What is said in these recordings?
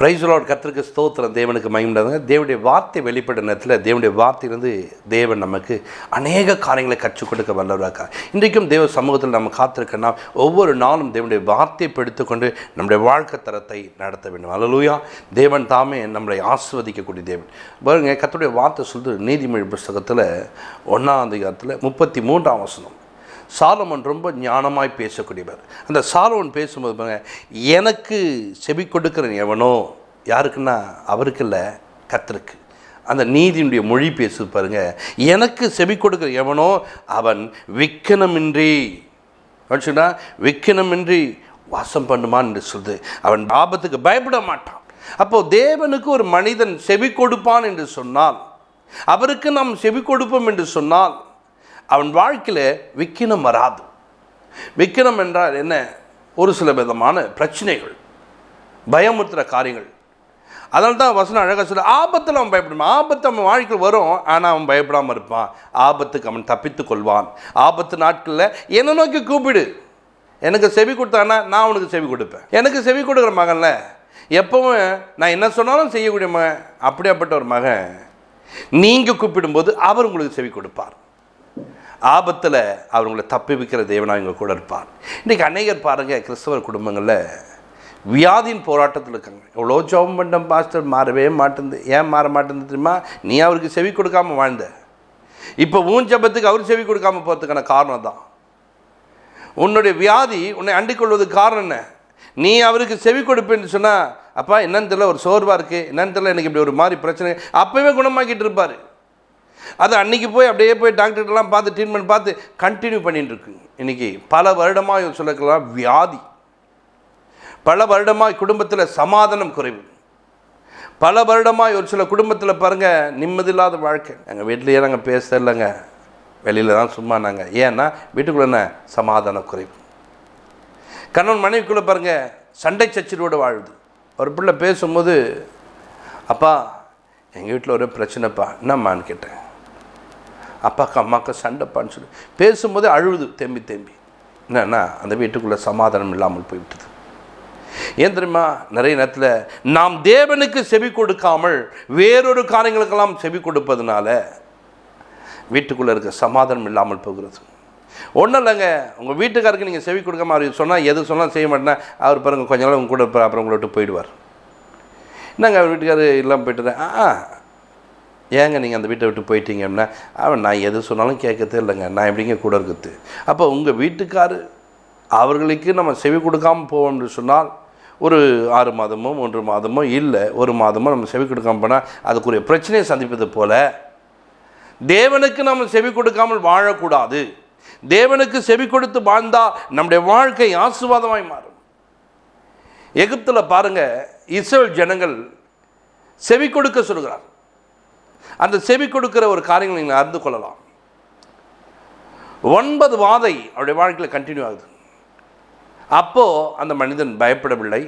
Price Lord. கர்த்தருக்கு ஸ்தோத்திரம். தேவனுக்கு மகிமையுண்டாகுங்க. தேவனுடைய வார்த்தை வெளிப்பட்ட நேரத்தில் தேவனுடைய வார்த்தையிலிருந்து தேவன் நமக்கு அநேக காரியங்களை கற்றுக் கொடுக்க வல்லவராக. இன்றைக்கும் தேவ சமூகத்தில் நம்ம காத்திருக்கனா ஒவ்வொரு நாளும் தேவனுடைய வார்த்தையை எடுத்துக்கொண்டு நம்முடைய வாழ்க்கை தரத்தை நடத்த வேண்டும். அல்லேலூயா. தேவன் தாமே நம்மளை ஆசீர்வதிக்கக்கூடிய தேவன். பாருங்க, கர்த்தருடைய வார்த்தை சொல்லுது நீதிமொழி புஸ்தகத்தில் 1ஆம் அதிகாரத்தில் 33ஆம் வசனம். சாலமன் ரொம்ப ஞானமாய் பேசக்கூடியவர். அந்த சாலமன் பேசும்போது பாருங்க, எனக்கு செவி கொடுக்கிற எவனோ, யாருக்குன்னா அவருக்கு இல்லை, கர்த்தருக்கு. அந்த நீதியினுடைய மொழி பேசு பாருங்க, எனக்கு செவி கொடுக்கிற எவனோ அவன் விக்கினமின்றி விக்கினமின்றி வாசம் பண்ணுமான் என்று சொல்லுது. அவன் ஆபத்துக்கு பயப்பட மாட்டான். அப்போது தேவனுக்கு ஒரு மனிதன் செவி கொடுப்பான் என்று சொன்னால், அவருக்கு நாம் செவி கொடுப்போம் என்று சொன்னால் அவன் வாழ்க்கையில் விக்கினம் வராது. விக்கினம் என்றால் என்ன? ஒரு சில விதமான பிரச்சனைகள், பயமுறுத்துகிற காரியங்கள். அதனால தான் வசனம் அழகாக சொல்ல, ஆபத்தில் அவன் பயப்படுவான். ஆபத்து அவன் வாழ்க்கையில் வரும், ஆனால் அவன் பயப்படாமல் இருப்பான். ஆபத்துக்கு அவன் தப்பித்து கொள்வான். ஆபத்து நாட்களில் என்னை நோக்கி கூப்பிடு, எனக்கு செவி கொடுத்தானா நான் உனக்கு செவி கொடுப்பேன். எனக்கு செவி கொடுக்குற மகன்ல எப்பவும் நான் என்ன சொன்னாலும் செய்யக்கூடிய மகன். அப்படியாப்பட்ட ஒரு மகன் நீங்கள் கூப்பிடும்போது அவர் உங்களுக்கு செவி கொடுப்பார். ஆபத்தில் அவர் உங்களை தப்பி வைக்கிற தேவனாக இவங்க கூட இருப்பார். இன்றைக்கி அநேகர் பாருங்கள், கிறிஸ்தவர் குடும்பங்களில் வியாதியின் போராட்டத்தில் இருக்காங்க. எவ்வளோ ஜெபம் பண்ண பாஸ்டர், மாறவே மாட்டேங்குது. ஏன் மாற மாட்டேங்குது தெரியுமா? நீ அவருக்கு செவி கொடுக்காமல் வாழ்ந்த. இப்போ உன் ஜெபத்துக்கு அவர் செவி கொடுக்காமல் போகிறதுக்கான காரணம் தான். உன்னுடைய வியாதி உன்னை அண்டிக் கொள்வதுக்கு காரணம் என்ன? நீ அவருக்கு செவி கொடுப்பேன்னு சொன்னால், அப்பா என்னன்னு தெரியல, ஒரு சோர்வாக இருக்குது, என்னன்னு தெரியல, எனக்கு இப்படி ஒரு மாதிரி பிரச்சனை, அப்போவே குணமாக்கிட்டு இருப்பார். அது அன்றைக்கி போய் அப்படியே போய் டாக்டர்கிட்டலாம் பார்த்து ட்ரீட்மெண்ட் பார்த்து கண்டினியூ பண்ணிட்டு இருக்குங்க. இன்றைக்கி பல வருடமாக சொல்லக்கலாம் வியாதி, பல வருடமாக குடும்பத்தில் சமாதானம் குறைவு, பல வருடமாக ஒரு சில குடும்பத்தில் பாருங்கள் நிம்மதியில்லாத வாழ்க்கை. எங்கள் வீட்டிலையே நாங்கள் பேச இல்லைங்க, வெளியில் தான் சும்மா நாங்கள். ஏன்னா வீட்டுக்குள்ளே என்ன சமாதான குறைவு. கணவன் மனைவிக்குள்ளே பாருங்கள் சண்டை சச்சரவோடு வாழுது. ஒரு பிள்ளை பேசும்போது, அப்பா எங்கள் வீட்டில் ஒரு பிரச்சனைப்பா, என்னம்மான்னு கேட்டேன். அப்பாவுக்கு அம்மாவுக்கு சண்டைப்பான்னு சொல்லி பேசும்போது அழுகுது தேம்பி தேம்பி. என்னன்னா அந்த வீட்டுக்குள்ளே சமாதானம் இல்லாமல் போய்விட்டது. ஏன் தெரியுமா? நிறைய நேரத்தில் நாம் தேவனுக்கு செவி கொடுக்காமல் வேறொரு காரியங்களுக்கெல்லாம் செவி கொடுப்பதுனால வீட்டுக்குள்ளே இருக்க சமாதானம் இல்லாமல் போகிறது. ஒன்றும் இல்லைங்க, உங்கள் வீட்டுக்காருக்கு நீங்கள் செவி கொடுக்காம அவர் சொன்னால் எது சொன்னால் செய்ய மாட்டேன்னா அவர் பாருங்கள் கொஞ்ச நாள் உங்க கூட இருப்பார், அப்புறம் உங்களை விட்டு போயிடுவார். என்னங்க அவர் வீட்டுக்காரர் இல்லாமல் போய்ட்டுறேன். ஏங்க நீங்கள் அந்த வீட்டை விட்டு போயிட்டீங்க அப்படின்னா, அவன் நான் எது சொன்னாலும் கேட்கறதே இல்லைங்க, நான் எப்படிங்க கூட இருக்கிறது. அப்போ உங்கள் வீட்டுக்காரு அவர்களுக்கு நம்ம செவி கொடுக்காமல் போவோம்னு சொன்னால் ஒரு 6 மாதமோ 3 மாதமோ இல்லை 1 மாதமோ நம்ம செவி கொடுக்காமல் போனால் அதுக்குரிய பிரச்சனையை சந்திப்பது போல தேவனுக்கு நம்ம செவி கொடுக்காமல் வாழக்கூடாது. தேவனுக்கு செவி கொடுத்து வாழ்ந்தால் நம்முடைய வாழ்க்கை ஆசீர்வாதமாய் மாறும். எகிப்தில் பாருங்கள், இஸ்ரவேல் ஜனங்கள் செவி கொடுக்க சொல்கிறார். அந்த செவி கொடுக்கிற ஒரு காரியங்களை நீங்கள் அறிந்து கொள்ளலாம். 9 வாதை அவருடைய வாழ்க்கையில் கண்டினியூ ஆகுது. அப்போது அந்த மனிதன் பயப்படவில்லை,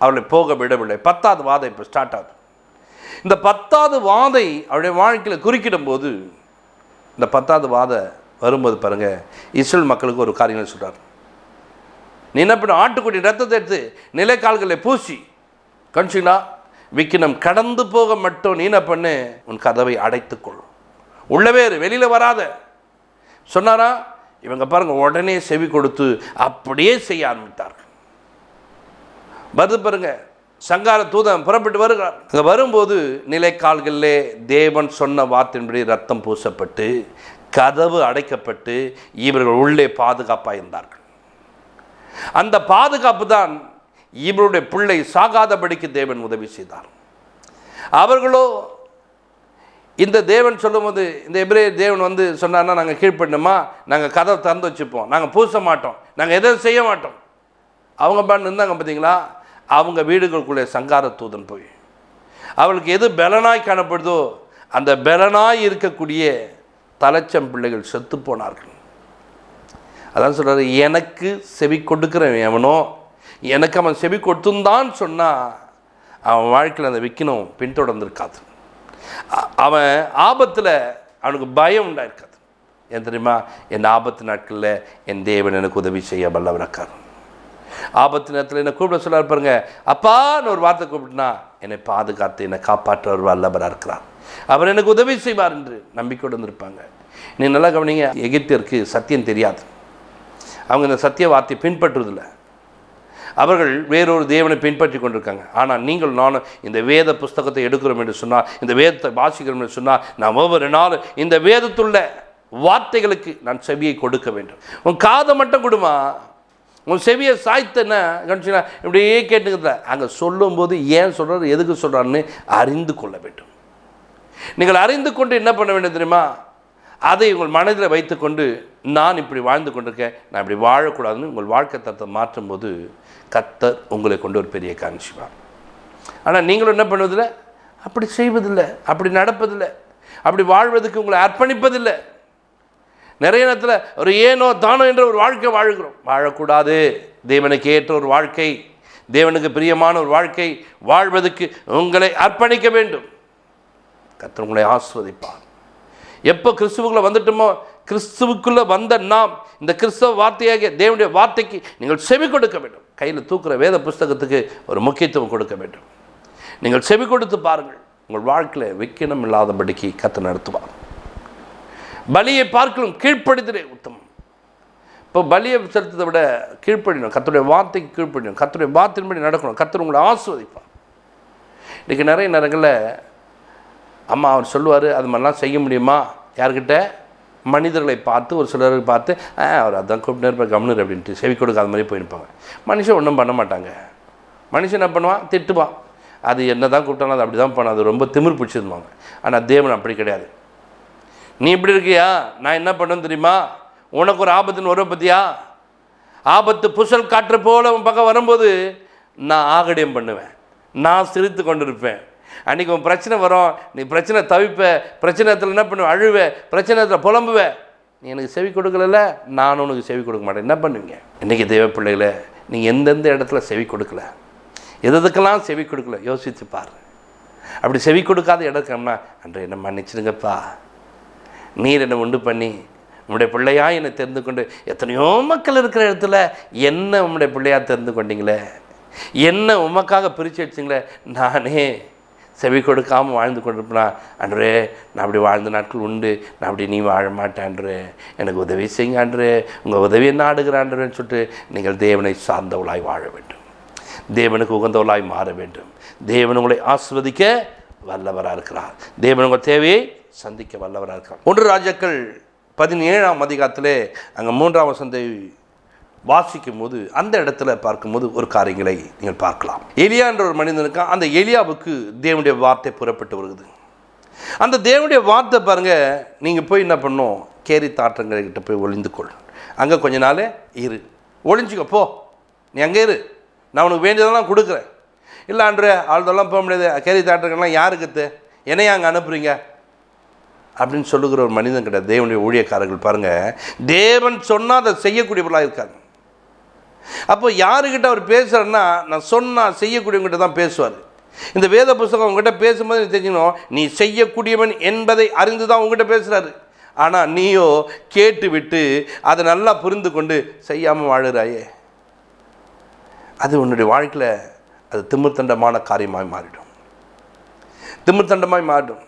அவளை போக விடவில்லை. 10வது வாதை இப்போ ஸ்டார்ட் ஆகுது. இந்த 10வது வாதை அவருடைய வாழ்க்கையில் குறுக்கிடும் போது, இந்த 10வது வாதை வரும்போது பாருங்கள், இஸ்ரவேல் மக்களுக்கு ஒரு காரியங்களை சொல்கிறார். நீ என்ன பண்ண, ஆட்டுக்குட்டி ரத்தத்தை எடுத்து நிலைக்கால்களை பூசி கணிச்சிங்கன்னா விக்கினம் கடந்து போக மட்டும் நீ என்ன பண்ணு, உன் கதவை அடைத்துக்கொள், உள்ளவே வெளியில் வராத சொன்னாரா. இவங்க பாருங்கள் உடனே செவி கொடுத்து அப்படியே செய்ய ஆரம்பித்தார்கள். வருது பாருங்க, சங்கார தூதன் புறப்பட்டு வருகிறார். அங்கே வரும்போது நிலைக்கால்களிலே தேவன் சொன்ன வார்த்தையின்படி ரத்தம் பூசப்பட்டு கதவு அடைக்கப்பட்டு இவர்கள் உள்ளே பாதுகாப்பாக இருந்தார்கள். அந்த பாதுகாப்பு தான் இவருடைய பிள்ளை சாகாதபடிக்கு தேவன் உதவி செய்தார். அவர்களோ இந்த தேவன் சொல்லும்போது, இந்த எபிரேய தேவன் வந்து சொன்னார்னா நாங்கள் கீழ்ப்பண்ணுமா, நாங்கள் கதவை திறந்து வச்சுப்போம், நாங்கள் பூச மாட்டோம், நாங்கள் எதுவும் செய்ய மாட்டோம். அவங்க பாட்டு இருந்தாங்க பார்த்தீங்களா, அவங்க வீடுகளுக்குள்ளே சங்கார தூதன் போய் அவளுக்கு எது பலனாய் காணப்படுதோ அந்த பலனாய் இருக்கக்கூடிய தலைச்சம் பிள்ளைகள் செத்து போனார்கள். அதான் சொல்கிறாரு, எனக்கு செவி கொடுக்குறவன் எவனோ, எனக்கு அவன் செவி கொடுத்துந்தான் சொன்னால் அவன் வாழ்க்கையில் அந்த விக்கினம் பின்தொடர்ந்துருக்காது. அவன் ஆபத்தில் அவனுக்கு பயம் உண்டாயிருக்காது. ஏன் தெரியுமா? என் ஆபத்து நாட்களில் என் தேவன் எனக்கு உதவி செய்ய வல்லவராக்கார். ஆபத்து நேரத்தில் என்னை கூப்பிட சொல்ல பாருங்க, அப்பான்னு ஒரு வார்த்தை கூப்பிட்டுனா என்னை பாதுகாத்து என்னை காப்பாற்ற ஒரு வல்லவராக இருக்கிறார், அவர் எனக்கு உதவி செய்வார் என்று நம்பிக்கையோடு வந்திருப்பாங்க. நீ நல்லா கவனிங்க, எகிப்தியருக்கு சத்தியம் தெரியாது. அவங்க இந்த சத்திய வார்த்தையை பின்பற்றுவதில்லை. அவர்கள் வேறொரு தேவனை பின்பற்றி கொண்டிருக்காங்க. ஆனால் நீங்கள் நானும் இந்த வேத புஸ்தகத்தை எடுக்கிறோம் என்று சொன்னால், இந்த வேதத்தை வாசிக்கிறோம் என்று சொன்னால், நான் ஒவ்வொரு நாளும் இந்த வேதத்துள்ள வார்த்தைகளுக்கு நான் செவியை கொடுக்க வேண்டும். உன் காதை மட்டும் கொடுமா, உன் செவியை சாய்த்தன கவனிச்சுன்னா இப்படியே கேட்டுக்கிறத அங்கே சொல்லும்போது ஏன் சொல்கிறார், எதுக்கு சொல்கிறான்னு அறிந்து கொள்ள வேண்டும். நீங்கள் அறிந்து கொண்டு என்ன பண்ண வேண்டும் தெரியுமா, அதை உங்கள் மனதில் வைத்துக்கொண்டு நான் இப்படி வாழ்ந்து கொண்டிருக்கேன், நான் இப்படி வாழக்கூடாதுன்னு உங்கள் வாழ்க்கை தரத்தை மாற்றும் போது கர்த்தர் உங்களை கொண்டு ஒரு பெரிய காமிச்சுவார். ஆனால் நீங்களும் என்ன பண்ணுவதில்லை, அப்படி செய்வதில்லை, அப்படி நடப்பதில்லை, அப்படி வாழ்வதற்கு உங்களை அர்ப்பணிப்பதில்லை. நிறைய நேரத்தில் ஒரு ஏனோ தானோ என்ற ஒரு வாழ்க்கை வாழ்கிறோம். வாழக்கூடாது. தேவனுக்கு ஏற்ற ஒரு வாழ்க்கை, தேவனுக்கு பிரியமான ஒரு வாழ்க்கை வாழ்வதற்கு உங்களை அர்ப்பணிக்க வேண்டும். கர்த்தர் உங்களை ஆசீர்வதிப்பார். எப்போ கிறிஸ்துவுக்குள்ளே வந்துட்டோமோ, கிறிஸ்துவுக்குள்ளே வந்த நாம் இந்த கிறிஸ்தவ வார்த்தையாகிய தேவனுடைய வார்த்தைக்கு நீங்கள் செவி கொடுக்க வேண்டும். கையில் தூக்குற வேத புஸ்தகத்துக்கு ஒரு முக்கியத்துவம் கொடுக்க வேண்டும். நீங்கள் செவி கொடுத்து பாருங்கள், உங்கள் வாழ்க்கையில் விக்கினம் இல்லாதபடிக்கு கர்த்தர் நடத்துவார். பலியை பார்க்கலும் கீழ்ப்படிதலே உத்தமம். இப்போ பலியை செலுத்ததை விட கீழ்ப்படினோம், கர்த்தருடைய வார்த்தைக்கு கீழ்ப்படினோம், கர்த்தருடைய வார்த்தையின்படி நடக்கணும். கர்த்தர் உங்களை ஆசீர்வதிப்பார். இன்றைக்கி நிறைய நேரங்களில் அம்மா அவர் சொல்லுவார், அது மாதிரிலாம் செய்ய முடியுமா, யார்கிட்ட, மனிதர்களை பார்த்து, ஒரு சிலருக்கு பார்த்து அவர் அதான் கூப்பிட்டு இருப்பார் கம்னர் அப்படின்ட்டு செவி கொடுக்காத மாதிரி போயிருப்பாங்க. மனுஷன் ஒன்றும் பண்ண மாட்டாங்க. மனுஷன் என்ன பண்ணுவான், திட்டுவான். அது என்ன தான் கூப்பிட்டாலும் அது அப்படி தான் பண்ண, அது ரொம்ப திமிர் பிடிச்சிருவாங்க. ஆனால் தேவன் அப்படி கிடையாது. நீ இப்படி இருக்கியா, நான் என்ன பண்ணேன்னு தெரியுமா, உனக்கு ஒரு ஆபத்துன்னு வரும் பற்றியா, ஆபத்து புசல் காற்று போல் உன் பக்கம் வரும்போது நான் ஆகடியம் பண்ணுவேன், நான் சிரித்து கொண்டு இருப்பேன். அன்றைக்கி உன் பிரச்சனை வரும், நீ பிரச்சனை தவிப்ப, பிரச்சனை நேரத்தில் என்ன பண்ணுவேன், அழுவ, பிரச்சனை நேரத்தில் புலம்புவேன். நீ எனக்கு செவி கொடுக்கல, நானும் உனக்கு செவி கொடுக்க மாட்டேன். என்ன பண்ணுவீங்க? இன்றைக்கி தேவ பிள்ளைகளை நீங்கள் எந்தெந்த இடத்துல செவி கொடுக்கல, எதுக்கெல்லாம் செவி கொடுக்கல யோசித்து பாரு. அப்படி செவி கொடுக்காத இடம்னா, அன்று என்ன மன்னிச்சிடுங்கப்பா, நீர் என்னை உண்டு பண்ணி உம்முடைய பிள்ளையாக என்னை தெரிந்து கொண்டு, எத்தனையோ மக்கள் இருக்கிற இடத்துல என்ன உம்முடைய பிள்ளையாக தெரிந்து கொண்டீங்களே, என்ன உமக்காக பிரித்து வச்சிங்களே, நானே செவி கொடுக்காமல் வாழ்ந்து கொண்டிருப்பேனா, அன்றே நான் அப்படி வாழ்ந்த நாட்கள் உண்டு, நான் அப்படி நீ வாழ மாட்டேன்று, எனக்கு உதவி செய்யுங்க அன்று, உங்கள் உதவியை நாடுகிறான்றன்னு சொல்லிட்டு நீங்கள் தேவனை சார்ந்தவளாய் வாழ வேண்டும், தேவனுக்கு உகந்தவளாய் மாற வேண்டும். தேவன் உங்களை ஆசீர்வதிக்க வல்லவராக இருக்கிறார். தேவன் உங்கள் தேவையை சந்திக்க வல்லவராக இருக்கிறார். 1 ராஜாக்கள் 17ஆம் அதிகாரத்திலே அங்கே 3ஆம் வசனத்தை வாசிக்கும் போது அந்த இடத்துல பார்க்கும்போது ஒரு காரியங்களை நீங்கள் பார்க்கலாம். எலியா என்ற ஒரு மனிதனுக்கு, அந்த எலியாவுக்கு தேவனுடைய வார்த்தை புறப்பட்டு வருகிறது. அந்த தேவனுடைய வார்த்தை பாருங்கள், நீங்கள் போய் என்ன பண்ணணும், கேரி தாற்றங்கள்கிட்ட போய் ஒளிந்துக்கொள், அங்கே கொஞ்ச நாள் இரு, ஒளிஞ்சிக்க போ, நீ அங்கே இரு, நான் உனக்கு வேண்டியதெல்லாம் கொடுக்குறேன். இல்லை அன்று ஆள்தெல்லாம் போக முடியாது, கேரி தாற்றங்கள்லாம் யாருக்கு, என்னையா அங்கே அனுப்புறீங்க அப்படின்னு சொல்லுகிற ஒரு மனிதன் கிடையாது. தேவனுடைய ஊழியக்காரர்கள் பாருங்கள், தேவன் சொன்னால் அதை செய்யக்கூடியவர்களாக இருக்காங்க. அப்போ யாருக்கிட்ட அவர் பேசுகிறன்னா, நான் சொன்னால் செய்யக்கூடியவங்கிட்ட தான் பேசுவார். இந்த வேத புஸ்தகம் உங்ககிட்ட பேசும்போது நீ தெரிஞ்சுக்கணும், நீ செய்யக்கூடியவன் என்பதை அறிந்து தான் உங்ககிட்ட பேசுகிறாரு. ஆனால் நீயோ கேட்டு விட்டு அதை நல்லா புரிந்து கொண்டு செய்யாமல் வாழுறாயே, அது உன்னுடைய வாழ்க்கையில் அது திமிர்த்தண்டமான காரியமாய் மாறிடும், திமிர்த்தண்டமாய் மாறிடும்.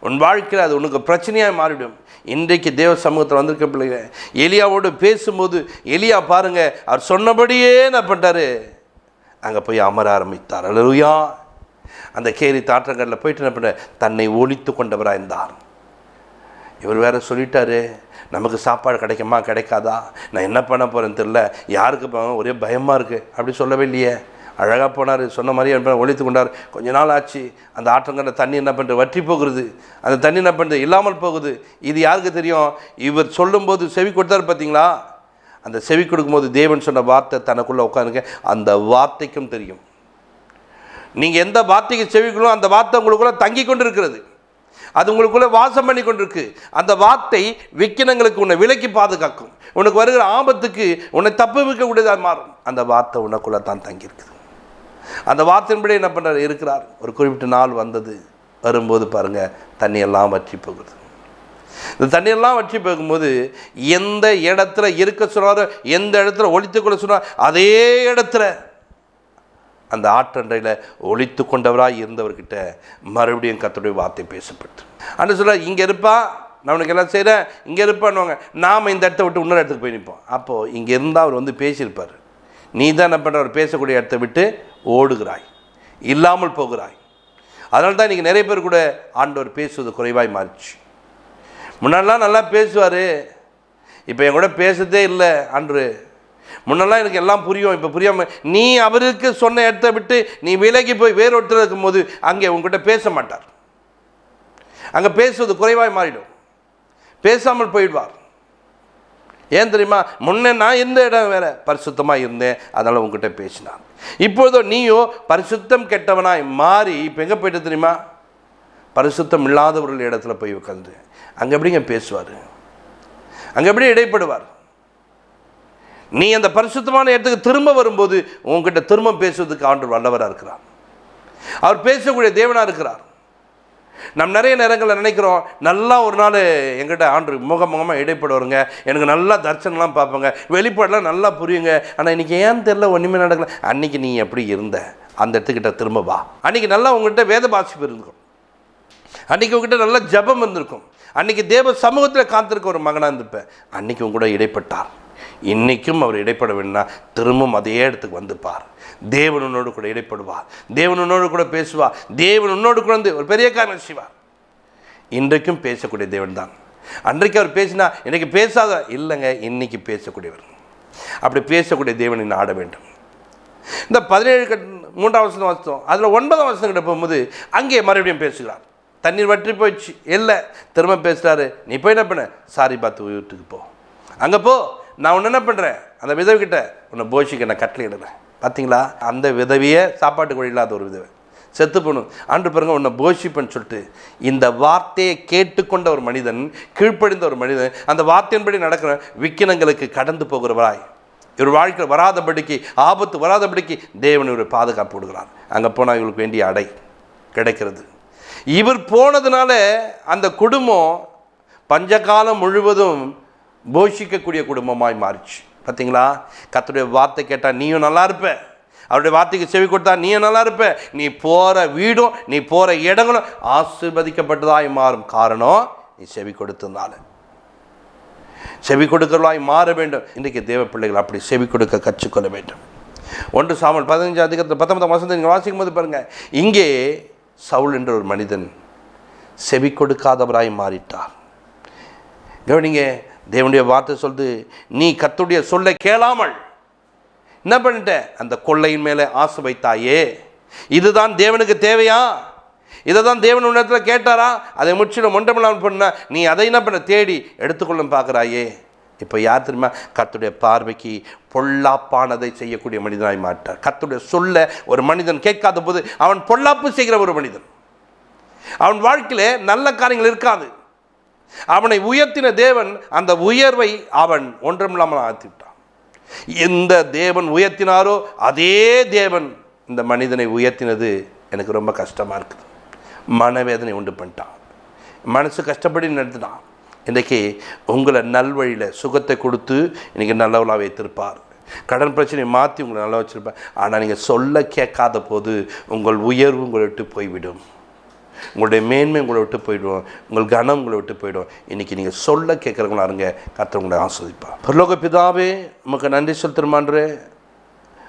உன் வாழ்க்கையில் அது உனக்கு பிரச்சனையாக மாறிடும். இன்றைக்கு தேவ சமூகத்தில் வந்திருக்க பிள்ளைங்க, எலியாவோடு பேசும்போது எலியா பாருங்கள், அவர் சொன்னபடியே என்ன பண்ணிட்டாரு, அங்கே போய் அமர ஆரம்பித்தார். அல்லேலூயா. அந்த கேரி தாற்றங்களில் போயிட்டு என்ன பண்ண, தன்னை ஒழித்து கொண்டவராக இருந்தார். இவர் வேறு சொல்லிட்டாரு, நமக்கு சாப்பாடு கிடைக்குமா கிடைக்காதா, நான் என்ன பண்ண போகிறேன்னு தெரியல, யாருக்கு போக ஒரே பயமாக இருக்குது, அப்படி சொல்லவே இல்லையே. அழகாக போனார், சொன்ன மாதிரியே ஒழித்து கொண்டார். கொஞ்ச நாள் ஆச்சு, அந்த ஆற்றங்கரை தண்ணி என்ன பண்ணுறது, வற்றி போகிறது, அந்த தண்ணி என்ன பண்ணுறது, இல்லாமல் போகுது. இது யாருக்கு தெரியும், இவர் சொல்லும்போது செவி கொடுத்தார் பார்த்தீங்களா, அந்த செவி கொடுக்கும்போது தேவன் சொன்ன வார்த்தை தனக்குள்ளே உட்காந்துருக்க, அந்த வார்த்தைக்கும் தெரியும். நீங்கள் எந்த வார்த்தைக்கு செவிக்கணும், அந்த வார்த்தை உங்களுக்குள்ளே தங்கி கொண்டு இருக்கிறது, அது உங்களுக்குள்ளே வாசம் பண்ணி கொண்டிருக்கு. அந்த வார்த்தை விக்கினங்களுக்கு உன்னை விலக்கி பாதுகாக்கும், உனக்கு வருகிற ஆபத்துக்கு உன்னை தப்பு வைக்கக்கூடியதாக மாறும். அந்த வார்த்தை உனக்குள்ளே தான் தங்கியிருக்குது. அந்த வார்த்தையின்படி என்ன பண்ணுறாரு, இருக்கிறார். ஒரு குறிப்பிட்ட நாள் வந்தது, வரும்போது பாருங்கள் தண்ணியெல்லாம் வற்றி போகுது. இந்த தண்ணியெல்லாம் வற்றி போகும்போது எந்த இடத்துல இருக்க சொன்னாரோ, எந்த இடத்துல ஒழித்துக்கொள்ள சொன்னார், அதே இடத்துல அந்த ஆற்றண்டையில் ஒழித்து கொண்டவராக இருந்தவர்கிட்ட மறுபடியும் கர்த்தருடைய வார்த்தை பேசப்பட்டு அன்று சொல்ல, இங்கே இருப்பா, நான் உனக்கு எல்லாம் செய்கிறேன், இங்கே இருப்பான்னுவாங்க. நாம் இந்த இடத்த விட்டு இன்னொரு இடத்துக்கு போய் நிற்போம். அப்போது இங்கே இருந்தால் அவர் வந்து பேசியிருப்பார். நீ தான் என்ன பண்ணுற, அவர் பேசக்கூடிய இடத்த விட்டு ஓடுகிறாய், இல்லாமல் போகிறாய். அதனால தான் இன்றைக்கி நிறைய பேர் கூட ஆண்டவர் பேசுவது குறைவாய் மாறிச்சு. முன்னாடிலாம் நல்லா பேசுவார், இப்போ என் கூட பேசுறதே இல்லை. அன்று முன்னெல்லாம் எனக்கு எல்லாம் புரியும், இப்போ புரியாமல். நீ அவருக்கு சொன்ன இடத்த விட்டு நீ விலகி போய் வேறொருத்தர் இருக்கும்போது அங்கே உங்ககிட்ட பேச மாட்டார். அங்கே பேசுவது குறைவாய் மாறிடும், பேசாமல் போயிடுவார். ஏன் தெரியுமா? முன்னே நான் இருந்த இடம் வேற, பரிசுத்தமாக இருந்தேன், அதனால் உங்ககிட்ட பேசினான். இப்போதோ நீயோ பரிசுத்தம் கெட்டவனாய் மாறி இப்போ எங்கே போயிட்டு தெரியுமா? பரிசுத்தம் இல்லாதவர்கள் இடத்துல போய் உட்காந்து அங்கே எப்படிங்க பேசுவார்? அங்கே எப்படி இடைப்படுவார்? நீ அந்த பரிசுத்தமான இடத்துக்கு திரும்ப வரும்போது உங்ககிட்ட திரும்ப பேசுவதுக்கு ஆண்டவர் வல்லவராக இருக்கிறார். அவர் பேசக்கூடிய தேவனாக இருக்கிறார். நம்ம நிறைய நேரங்களில் நினைக்கிறோம், நல்லா ஒரு நாள் எங்கிட்ட ஆண்டு முகமாக இடைப்படுவாருங்க, எனக்கு நல்லா தரிசனம்லாம் பார்ப்பேங்க, வெளிப்பாடெலாம் நல்லா புரியுங்க, ஆனால் இன்றைக்கி ஏன் தெரில ஒன்றுமே நடக்கல. அன்றைக்கி நீ எப்படி இருந்த அந்த இடத்துக்கிட்ட திரும்ப வா. அன்றைக்கி நல்லா உங்கள்கிட்ட வேத வாசிப்பு இருந்திருக்கும், அன்றைக்கி உங்ககிட்ட நல்லா ஜபம் இருந்திருக்கும், அன்றைக்கி தேவ சமூகத்தில் காத்திருக்க ஒரு மகனாக இருந்திருப்பேன். அன்றைக்கி உங்க கூட இடைப்பட்டார். இன்றைக்கும் அவர் இடைப்பட வேணும்னா திரும்பவும் அதே இடத்துக்கு வந்துப்பார். தேவன் உன்னோடு கூட இடைப்படுவார், தேவன் உன்னோடு கூட பேசுவார், தேவன் உன்னோடு கூட வந்து ஒரு பெரிய காரியம் செய்வார். இன்றைக்கும் பேசக்கூடிய தேவன் தான். அன்றைக்கு அவர் பேசினா இன்னைக்கு பேசாத இல்லைங்க, இன்னைக்கு பேசக்கூடியவர். அப்படி பேசக்கூடிய தேவனை நாட வேண்டும். இந்த 17 வசனம் வாசித்தோம், அதில் 9 வசனம் கிட்ட போகும்போது அங்கே மறுபடியும் பேசுகிறார். தண்ணீர் வற்றி போயிடுச்சு, இல்லை திரும்ப பேசுகிறாரு. நீ போய் என்ன பண்ண, சாரி பார்த்து வீட்டுக்கு போ, அங்கே போ, நான் ஒன்று என்ன பண்ணுறேன், அந்த விதவிக்கிட்ட உன்னை போஷிக்க நான் கட்டளை இடுறேன். பார்த்தீங்களா, அந்த விதவியை சாப்பாட்டுக்கு வழி இல்லாத ஒரு விதவை செத்து போகணும். ஆண்டு பாருங்க, உன்னை போஷிப்பன்னு சொல்லிட்டு இந்த வார்த்தையை கேட்டுக்கொண்ட ஒரு மனிதன், கீழ்ப்படிந்த ஒரு மனிதன், அந்த வார்த்தையின்படி நடக்கிற விக்கினங்களுக்கு கடந்து போகிறவராய் இவர் வாழ்க்கையில் வராதபடிக்கு, ஆபத்து வராதபடிக்கு தேவன் இவர் பாதுகாப்பு விடுகிறார். அங்கே போனால் இவங்களுக்கு வேண்டிய அடை கிடைக்கிறது. இவர் போனதுனால அந்த குடும்பம் பஞ்சகாலம் முழுவதும் போஷிக்கக்கூடிய குடும்பமாய் மாறிச்சு. பார்த்தீங்களா, கர்த்தருடைய வார்த்தை கேட்டால் நீயும் நல்லா இருப்ப, அவருடைய வார்த்தைக்கு செவி கொடுத்தா நீயும் நல்லா இருப்ப, நீ போகிற வீடும் நீ போகிற இடங்களும் ஆசீர்வதிக்கப்பட்டதாய் மாறும். காரணம் நீ செவி கொடுத்ததுனால. செவி கொடுக்கிறவளாய் மாற வேண்டும். இன்றைக்கு தேவ பிள்ளைகள் அப்படி செவி கொடுக்க கற்றுக்கொள்ள வேண்டும். 1 சாமுவேல் 15:19 நீங்கள் வாசிக்கும் போது பாருங்கள், இங்கே சவுல் என்ற ஒரு மனிதன் செவி கொடுக்காதவராய் மாறிட்டார். கவனிங்க, தேவனுடைய வார்த்தை சொல்லுது, நீ கர்த்தருடைய சொல்லை கேளாமல் என்ன பண்ணிட்ட, அந்த கொள்ளையின் மேலே ஆசை வைத்தாயே. இதுதான் தேவனுக்கு தேவையா? இதை தான் தேவன் உன்னிடத்தில் கேட்டாரா? அதை முற்றிலும் ஒன்றமில்லாமல் பண்ண நீ அதை என்ன பண்ண தேடி எடுத்துக்கொள்ள பார்க்குறாயே. இப்போ யார் தெரியுமா? கர்த்தருடைய பார்வைக்கு பொல்லாப்பானதை செய்யக்கூடிய மனிதனாய் மாட்டார். கர்த்தருடைய சொல்ல ஒரு மனிதன் கேட்காத போது அவன் பொல்லாப்பு செய்கிற ஒரு மனிதன். அவன் வாழ்க்கையிலே நல்ல காரியங்கள் இருக்காது. அவனை உயர்த்தின தேவன் அந்த உயர்வை அவன் ஒன்றமில்லாமல் ஆழ்த்திவிட்டான். எந்த தேவன் உயர்த்தினாரோ அதே தேவன் இந்த மனிதனை உயர்த்தினது எனக்கு ரொம்ப கஷ்டமாக இருக்குது. மனவேதனை உண்டு பண்ணிட்டான், மனசு கஷ்டப்படி நடத்தினான். இன்றைக்கி உங்களை நல்வழியில் சுகத்தை கொடுத்து இன்றைக்கி நல்லவளாக வைத்திருப்பார். கடன் பிரச்சனையை மாற்றி உங்களை நல்லா வச்சுருப்பார். ஆனால் நீங்கள் சொல்ல கேட்காத போது உங்கள் உயர்வு உங்களை விட்டு போய்விடும், உங்களுடைய மேன்மை உங்களை விட்டு போயிடும், உங்கள் கனம் உங்களை விட்டு போயிடும். இன்றைக்கி நீங்கள் சொல்ல கேட்குறவங்களா இருங்க, கர்த்தர் உங்களை ஆஸ்வதிப்பார். பரலோக பிதாவே, உமக்கு நன்றி செலுத்துமான்றே.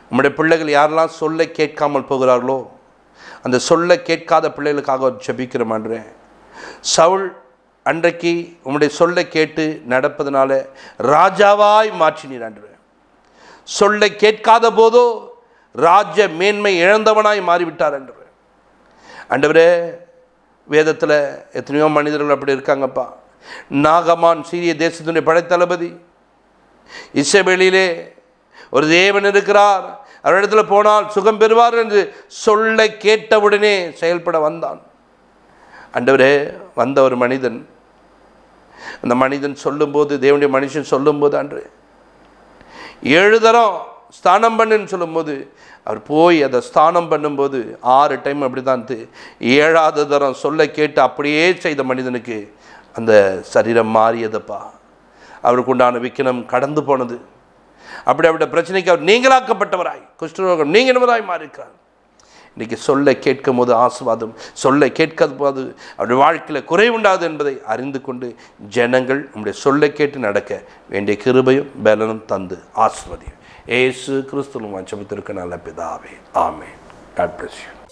உங்களுடைய பிள்ளைகள் யாரெல்லாம் சொல்ல கேட்காமல் போகிறார்களோ அந்த சொல்ல கேட்காத பிள்ளைகளுக்காக ஜெபிக்கிறோமான்றே. சவுல் அன்றைக்கு உம்முடைய சொல்ல கேட்டு நடப்பதனால ராஜாவாய் மாற்றினீர் அன்று. சொல்ல கேட்காத போதோ ராஜ மேன்மை இழந்தவனாய் மாறிவிட்டார் அன்று. ஆண்டவரே, வேதத்தில் எத்தனையோ மனிதர்கள் அப்படி இருக்காங்கப்பா. நாகமான் சீரிய தேசத்தினுடைய படைத்தளபதி, இஸ்ரவேலிலே ஒரு தேவன் இருக்கிறார், அவரிடத்தில் போனால் சுகம் பெறுவார் என்று சொல்ல கேட்டவுடனே செயல்பட வந்தான். ஆண்டவரே, வந்த ஒரு மனிதன், அந்த மனிதன் சொல்லும்போது, தேவனுடைய மனுஷன் சொல்லும்போது, அன்று 7 தரம் ஸ்தானம் பண்ணுன்னு சொல்லும்போது அவர் போய் அதை ஸ்தானம் பண்ணும்போது 6 டைம் அப்படி தான், 7ஆவது தரம் சொல்ல கேட்டு அப்படியே செய்த மனிதனுக்கு அந்த சரீரம் மாறியதப்பா. அவருக்கு உண்டான விக்கினம் கடந்து போனது. அப்படிப்பட்ட பிரச்சனைக்கு அவர் நீங்களாக்கப்பட்டவராய், குஷ்டரோகம் நீங்கினவராய் மாறியிருக்கிறார். இன்றைக்கி சொல்ல கேட்கும் போது ஆசீர்வாதம், சொல்ல கேட்காத போது அவருடைய வாழ்க்கையில் குறைவுண்டாது என்பதை அறிந்து கொண்டு ஜனங்கள் நம்முடைய சொல்ல கேட்டு நடக்க வேண்டிய கிருபையும் பலனும் தந்து ஆசீர்வதியும். இயேசு கிறிஸ்துவின் ஜெபத்திற்கு நல்ல பிதாவே, ஆமென். God bless you.